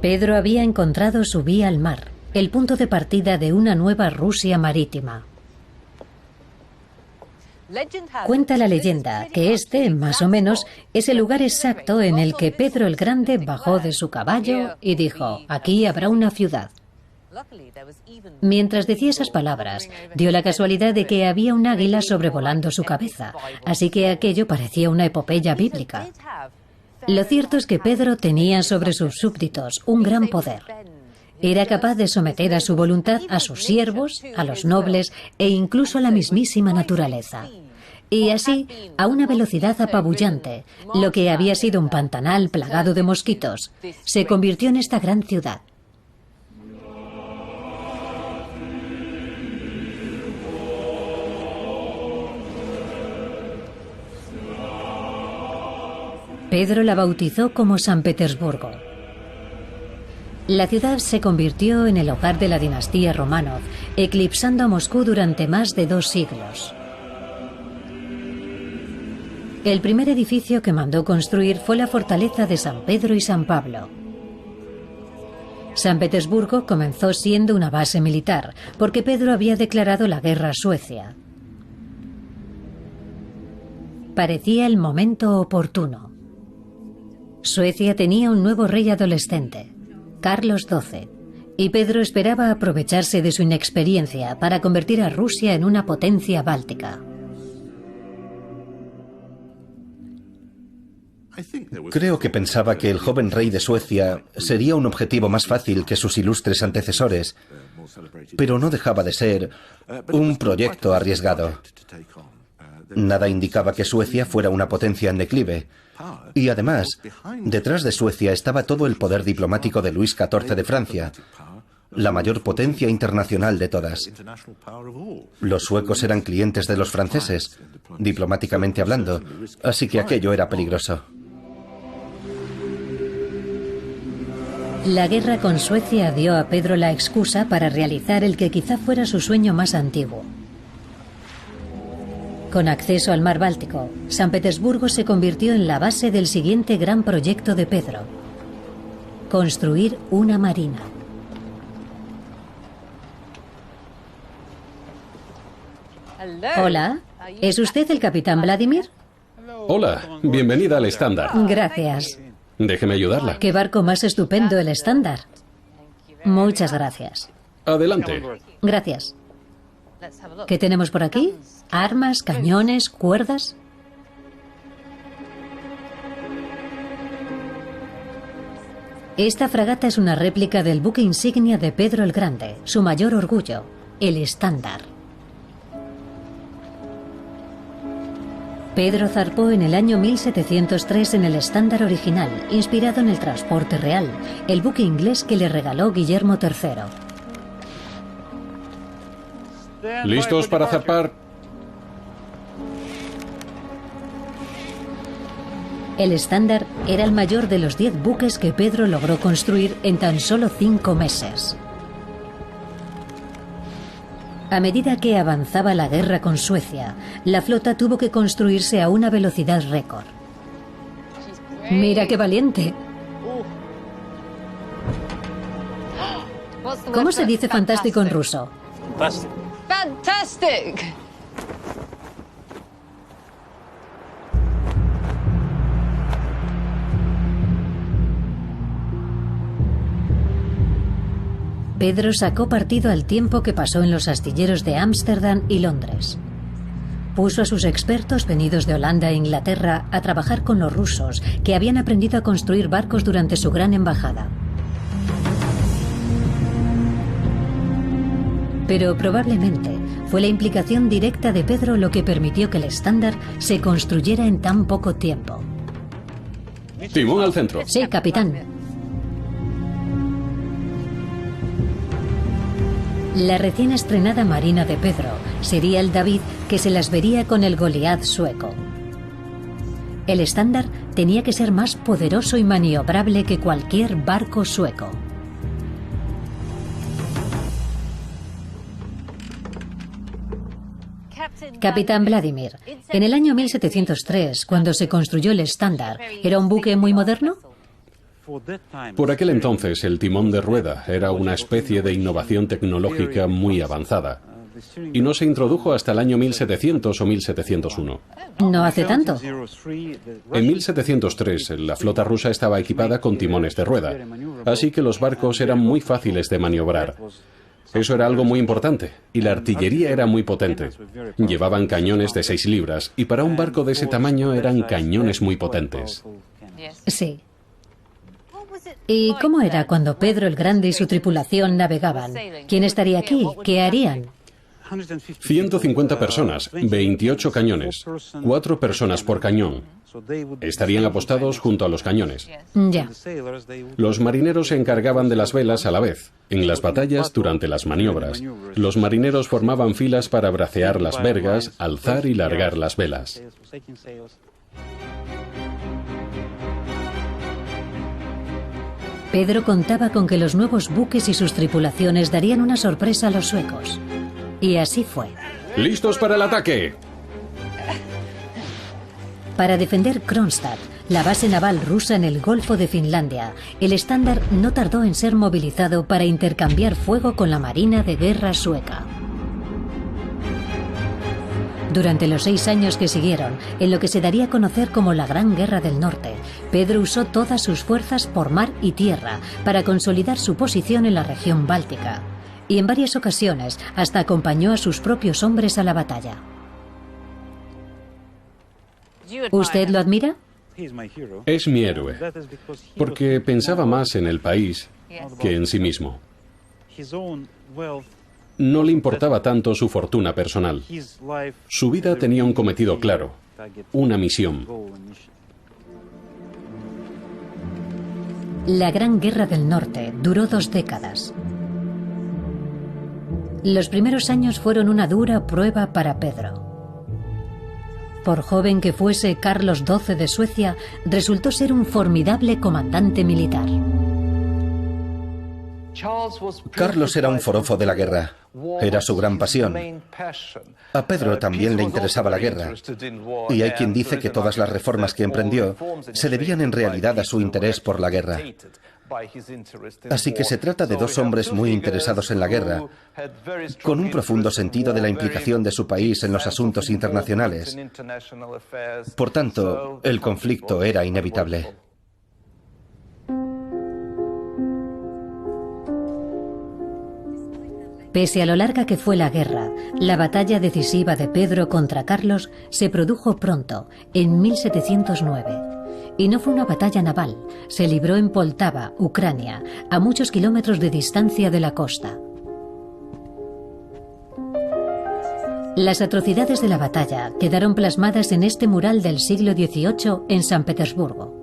Pedro había encontrado su vía al mar, el punto de partida de una nueva Rusia marítima. Cuenta la leyenda que este, más o menos, es el lugar exacto en el que Pedro el Grande bajó de su caballo y dijo: aquí habrá una ciudad. Mientras decía esas palabras, dio la casualidad de que había un águila sobrevolando su cabeza, así que aquello parecía una epopeya bíblica. Lo cierto es que Pedro tenía sobre sus súbditos un gran poder. Era capaz de someter a su voluntad a sus siervos, a los nobles e incluso a la mismísima naturaleza. Y así, a una velocidad apabullante, lo que había sido un pantanal plagado de mosquitos, se convirtió en esta gran ciudad. Pedro la bautizó como San Petersburgo. La ciudad se convirtió en el hogar de la dinastía Románov, eclipsando a Moscú durante más de 2 siglos. El primer edificio que mandó construir fue la fortaleza de San Pedro y San Pablo. San Petersburgo comenzó siendo una base militar, porque Pedro había declarado la guerra a Suecia. Parecía el momento oportuno. Suecia tenía un nuevo rey adolescente, Carlos XII, y Pedro esperaba aprovecharse de su inexperiencia para convertir a Rusia en una potencia báltica. Creo que pensaba que el joven rey de Suecia sería un objetivo más fácil que sus ilustres antecesores, pero no dejaba de ser un proyecto arriesgado. Nada indicaba que Suecia fuera una potencia en declive. Y además, detrás de Suecia estaba todo el poder diplomático de Luis XIV de Francia, la mayor potencia internacional de todas. Los suecos eran clientes de los franceses, diplomáticamente hablando, así que aquello era peligroso. La guerra con Suecia dio a Pedro la excusa para realizar el que quizá fuera su sueño más antiguo. Con acceso al mar Báltico, San Petersburgo se convirtió en la base del siguiente gran proyecto de Pedro: construir una marina. Hola, ¿es usted el capitán Vladimir? Hola, bienvenida al estándar. Gracias. Déjeme ayudarla. Qué barco más estupendo el estándar. Muchas gracias. Adelante. Gracias. ¿Qué tenemos por aquí? ¿Armas, cañones, cuerdas? Esta fragata es una réplica del buque insignia de Pedro el Grande, su mayor orgullo, el estándar. Pedro zarpó en el año 1703 en el estándar original, inspirado en el transporte real, el buque inglés que le regaló Guillermo III. ¿Listos para zarpar? El estándar era el mayor de los 10 buques que Pedro logró construir en tan solo 5 meses. A medida que avanzaba la guerra con Suecia, la flota tuvo que construirse a una velocidad récord. ¡Mira qué valiente! ¿Cómo se dice fantástico en ruso? Fantastic. Pedro sacó partido al tiempo que pasó en los astilleros de Ámsterdam y Londres. Puso a sus expertos venidos de Holanda e Inglaterra a trabajar con los rusos, que habían aprendido a construir barcos durante su gran embajada. Pero probablemente fue la implicación directa de Pedro lo que permitió que el estándar se construyera en tan poco tiempo. Timón al centro. Sí, capitán. La recién estrenada marina de Pedro sería el David que se las vería con el Goliat sueco. El estándar tenía que ser más poderoso y maniobrable que cualquier barco sueco. Capitán Vladimir, en el año 1703, cuando se construyó el estándar, ¿era un buque muy moderno? Por aquel entonces, el timón de rueda era una especie de innovación tecnológica muy avanzada y no se introdujo hasta el año 1700 o 1701. No hace tanto. En 1703, la flota rusa estaba equipada con timones de rueda, así que los barcos eran muy fáciles de maniobrar. Eso era algo muy importante, y la artillería era muy potente. Llevaban cañones de 6 libras, y para un barco de ese tamaño eran cañones muy potentes. Sí. ¿Y cómo era cuando Pedro el Grande y su tripulación navegaban? ¿Quién estaría aquí? ¿Qué harían? 150 personas, 28 cañones, 4 personas por cañón. Estarían apostados junto a los cañones. Ya. Los marineros se encargaban de las velas a la vez. En las batallas, durante las maniobras, los marineros formaban filas para bracear las vergas, alzar y largar las velas. Pedro contaba con que los nuevos buques y sus tripulaciones darían una sorpresa a los suecos. Y así fue. ¡Listos para el ataque! Para defender Kronstadt, la base naval rusa en el Golfo de Finlandia, el estándar no tardó en ser movilizado para intercambiar fuego con la marina de guerra sueca. Durante los 6 años que siguieron, en lo que se daría a conocer como la Gran Guerra del Norte, Pedro usó todas sus fuerzas por mar y tierra para consolidar su posición en la región báltica. Y en varias ocasiones hasta acompañó a sus propios hombres a la batalla. ¿Usted lo admira? Es mi héroe, porque pensaba más en el país que en sí mismo. No le importaba tanto su fortuna personal. Su vida tenía un cometido claro, una misión. La Gran Guerra del Norte duró 2 décadas. Los primeros años fueron una dura prueba para Pedro. Por joven que fuese, Carlos XII de Suecia resultó ser un formidable comandante militar. Carlos era un forofo de la guerra. Era su gran pasión. A Pedro también le interesaba la guerra. Y hay quien dice que todas las reformas que emprendió se debían en realidad a su interés por la guerra. Así que se trata de 2 hombres muy interesados en la guerra, con un profundo sentido de la implicación de su país en los asuntos internacionales. Por tanto, el conflicto era inevitable. Pese a lo larga que fue la guerra, la batalla decisiva de Pedro contra Carlos se produjo pronto, en 1709. Y no fue una batalla naval, se libró en Poltava, Ucrania, a muchos kilómetros de distancia de la costa. Las atrocidades de la batalla quedaron plasmadas en este mural del siglo XVIII en San Petersburgo.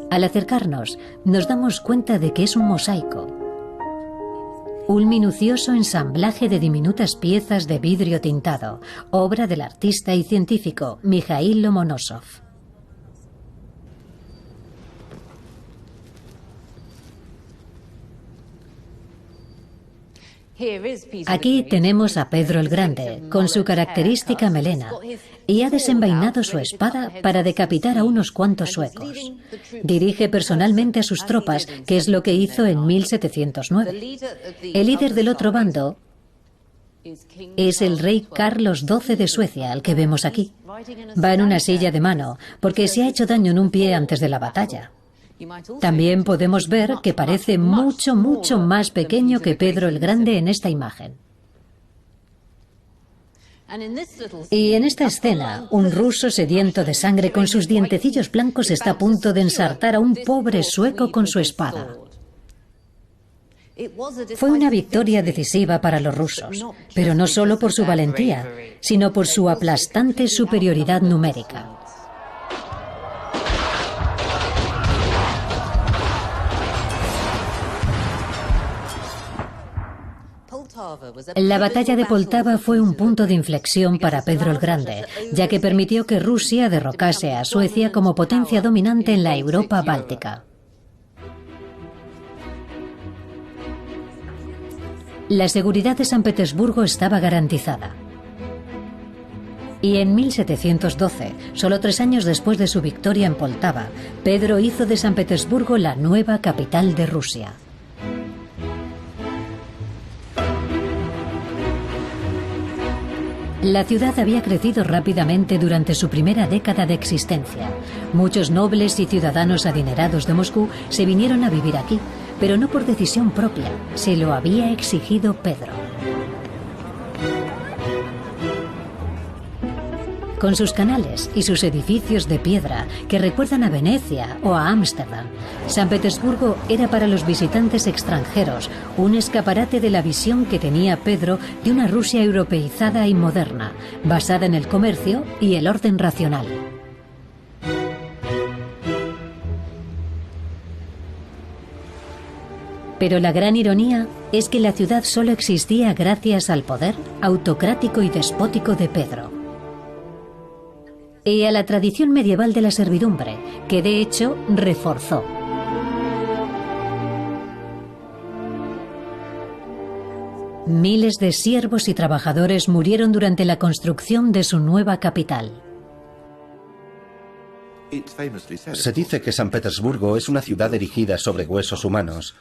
Al acercarnos, nos damos cuenta de que es un mosaico. Un minucioso ensamblaje de diminutas piezas de vidrio tintado, obra del artista y científico Mikhail Lomonosov. Aquí tenemos a Pedro el Grande, con su característica melena, y ha desenvainado su espada para decapitar a unos cuantos suecos. Dirige personalmente a sus tropas, que es lo que hizo en 1709. El líder del otro bando es el rey Carlos XII de Suecia, al que vemos aquí. Va en una silla de mano, porque se ha hecho daño en un pie antes de la batalla. También podemos ver que parece mucho más pequeño que Pedro el Grande en esta imagen. Y en esta escena, un ruso sediento de sangre con sus dientecillos blancos está a punto de ensartar a un pobre sueco con su espada. Fue una victoria decisiva para los rusos, pero no solo por su valentía, sino por su aplastante superioridad numérica. La batalla de Poltava fue un punto de inflexión para Pedro el Grande, ya que permitió que Rusia derrocase a Suecia como potencia dominante en la Europa báltica. La seguridad de San Petersburgo estaba garantizada. Y en 1712, solo 3 años después de su victoria en Poltava, Pedro hizo de San Petersburgo la nueva capital de Rusia. La ciudad había crecido rápidamente durante su primera década de existencia. Muchos nobles y ciudadanos adinerados de Moscú se vinieron a vivir aquí, pero no por decisión propia, se lo había exigido Pedro. Con sus canales y sus edificios de piedra que recuerdan a Venecia o a Ámsterdam, San Petersburgo era para los visitantes extranjeros un escaparate de la visión que tenía Pedro de una Rusia europeizada y moderna, basada en el comercio y el orden racional. Pero la gran ironía es que la ciudad solo existía gracias al poder autocrático y despótico de Pedro. Y a la tradición medieval de la servidumbre, que de hecho reforzó. Miles de siervos y trabajadores murieron durante la construcción de su nueva capital. Se dice que San Petersburgo es una ciudad erigida sobre huesos humanos,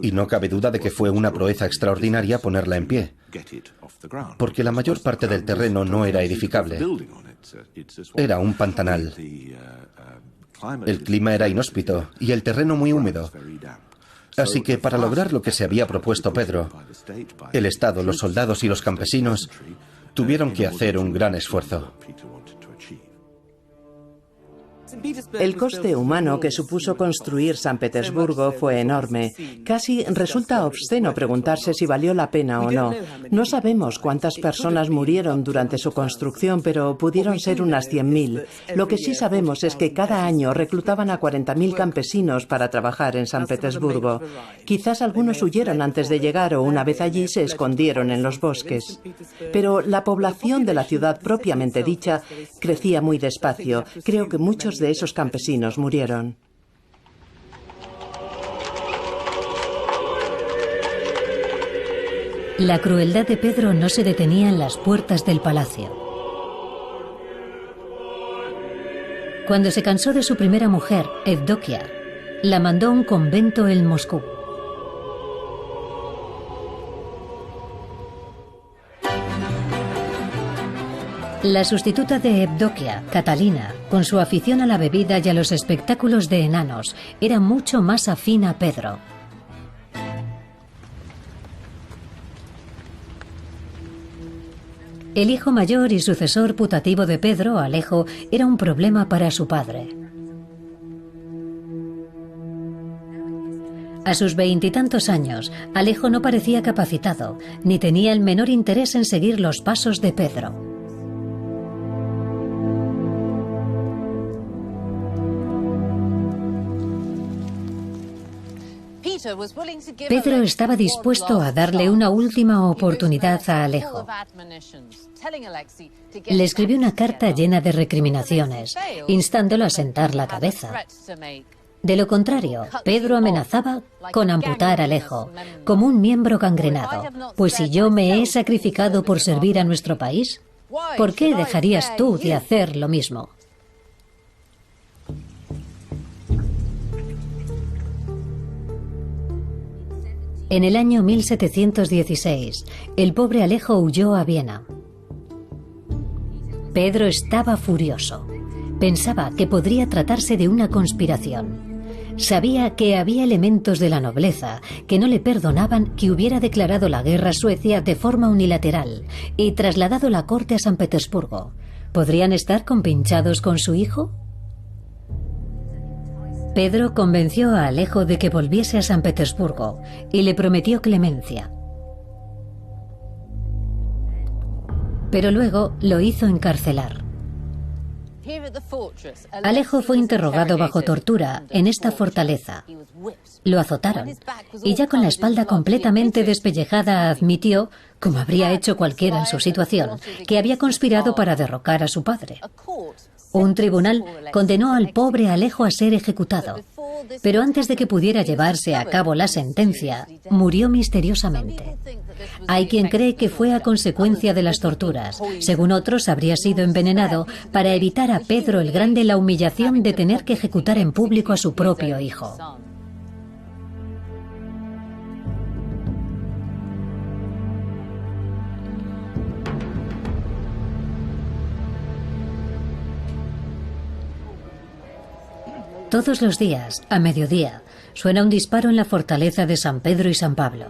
y no cabe duda de que fue una proeza extraordinaria ponerla en pie, porque la mayor parte del terreno no era edificable. Era un pantanal. El clima era inhóspito y el terreno muy húmedo. Así que para lograr lo que se había propuesto Pedro, el Estado, los soldados y los campesinos tuvieron que hacer un gran esfuerzo. El coste humano que supuso construir San Petersburgo fue enorme. Casi resulta obsceno preguntarse si valió la pena o no. No sabemos cuántas personas murieron durante su construcción, pero pudieron ser unas 100.000. Lo que sí sabemos es que cada año reclutaban a 40.000 campesinos para trabajar en San Petersburgo. Quizás algunos huyeron antes de llegar o una vez allí se escondieron en los bosques. Pero la población de la ciudad propiamente dicha crecía muy despacio. Creo que muchos de esos campesinos murieron. La crueldad de Pedro no se detenía en las puertas del palacio. Cuando se cansó de su primera mujer, Evdokia, la mandó a un convento en Moscú. La sustituta de Evdokia, Catalina, con su afición a la bebida y a los espectáculos de enanos, era mucho más afín a Pedro. El hijo mayor y sucesor putativo de Pedro, Alejo, era un problema para su padre. A sus 20 y tantos años, Alejo no parecía capacitado, ni tenía el menor interés en seguir los pasos de Pedro. Pedro estaba dispuesto a darle una última oportunidad a Alejo. Le escribió una carta llena de recriminaciones, instándolo a sentar la cabeza. De lo contrario, Pedro amenazaba con amputar a Alejo, como un miembro gangrenado. Pues si yo me he sacrificado por servir a nuestro país, ¿por qué dejarías tú de hacer lo mismo? En el año 1716, el pobre Alejo huyó a Viena. Pedro estaba furioso. Pensaba que podría tratarse de una conspiración. Sabía que había elementos de la nobleza que no le perdonaban que hubiera declarado la guerra a Suecia de forma unilateral y trasladado la corte a San Petersburgo. ¿Podrían estar compinchados con su hijo? Pedro convenció a Alejo de que volviese a San Petersburgo y le prometió clemencia. Pero luego lo hizo encarcelar. Alejo fue interrogado bajo tortura en esta fortaleza. Lo azotaron y ya con la espalda completamente despellejada admitió, como habría hecho cualquiera en su situación, que había conspirado para derrocar a su padre. Un tribunal condenó al pobre Alejo a ser ejecutado, pero antes de que pudiera llevarse a cabo la sentencia, murió misteriosamente. Hay quien cree que fue a consecuencia de las torturas. Según otros, habría sido envenenado para evitar a Pedro el Grande la humillación de tener que ejecutar en público a su propio hijo. Todos los días, a mediodía, suena un disparo en la fortaleza de San Pedro y San Pablo.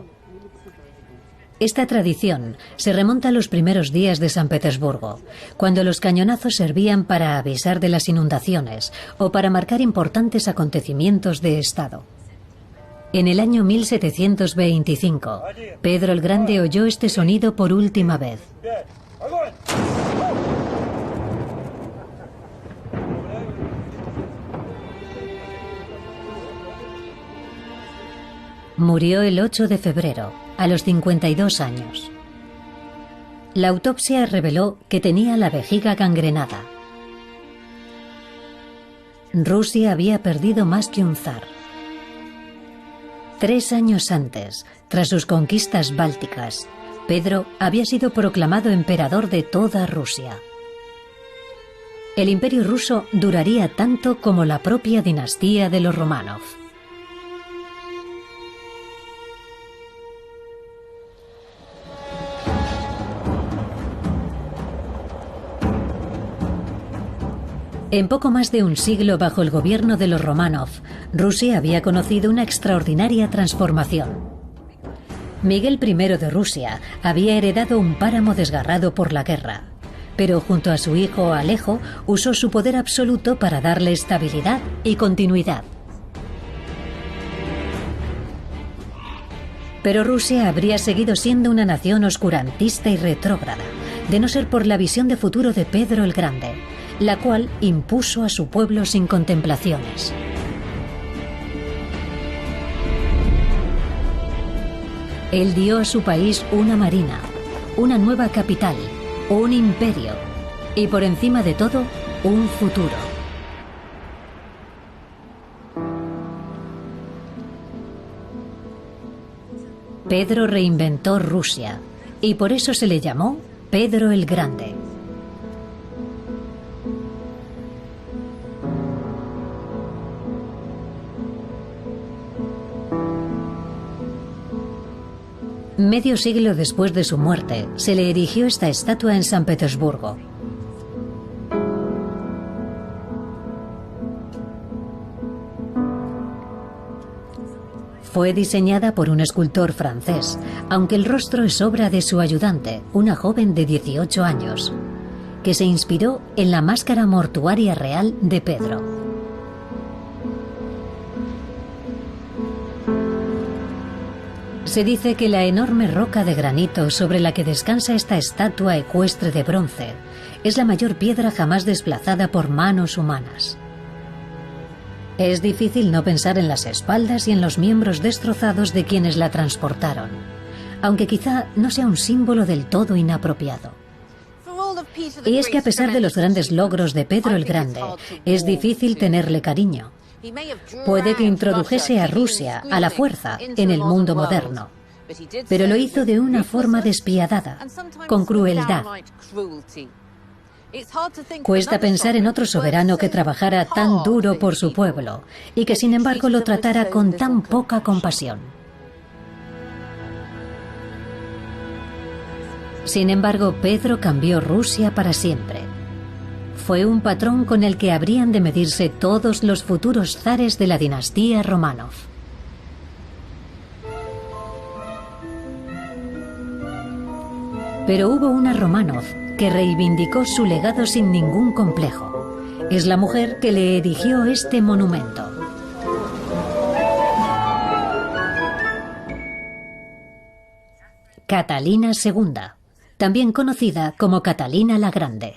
Esta tradición se remonta a los primeros días de San Petersburgo, cuando los cañonazos servían para avisar de las inundaciones o para marcar importantes acontecimientos de Estado. En el año 1725, Pedro el Grande oyó este sonido por última vez. Murió el 8 de febrero, a los 52 años. La autopsia reveló que tenía la vejiga gangrenada. Rusia había perdido más que un zar. 3 años antes, tras sus conquistas bálticas, Pedro había sido proclamado emperador de toda Rusia. El imperio ruso duraría tanto como la propia dinastía de los Románov. En poco más de un siglo bajo el gobierno de los Románov, Rusia había conocido una extraordinaria transformación. Miguel I de Rusia había heredado un páramo desgarrado por la guerra, pero junto a su hijo Alejo usó su poder absoluto para darle estabilidad y continuidad. Pero Rusia habría seguido siendo una nación oscurantista y retrógrada, de no ser por la visión de futuro de Pedro el Grande, la cual impuso a su pueblo sin contemplaciones. Él dio a su país una marina, una nueva capital, un imperio y, por encima de todo, un futuro. Pedro reinventó Rusia y por eso se le llamó Pedro el Grande. Medio siglo después de su muerte, se le erigió esta estatua en San Petersburgo. Fue diseñada por un escultor francés, aunque el rostro es obra de su ayudante, una joven de 18 años, que se inspiró en la máscara mortuaria real de Pedro. Se dice que la enorme roca de granito sobre la que descansa esta estatua ecuestre de bronce es la mayor piedra jamás desplazada por manos humanas. Es difícil no pensar en las espaldas y en los miembros destrozados de quienes la transportaron, aunque quizá no sea un símbolo del todo inapropiado. Y es que a pesar de los grandes logros de Pedro el Grande, es difícil tenerle cariño. Puede que introdujese a Rusia a la fuerza en el mundo moderno, pero lo hizo de una forma despiadada, con crueldad. Cuesta pensar en otro soberano que trabajara tan duro por su pueblo y que sin embargo lo tratara con tan poca compasión. Sin embargo, Pedro cambió Rusia para siempre. Fue un patrón con el que habrían de medirse todos los futuros zares de la dinastía Románov. Pero hubo una Románov que reivindicó su legado sin ningún complejo. Es la mujer que le erigió este monumento. Catalina II, también conocida como Catalina la Grande.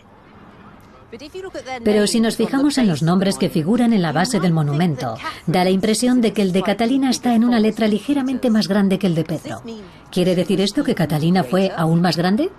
Pero si nos fijamos en los nombres que figuran en la base del monumento, da la impresión de que el de Catalina está en una letra ligeramente más grande que el de Pedro. ¿Quiere decir esto que Catalina fue aún más grande?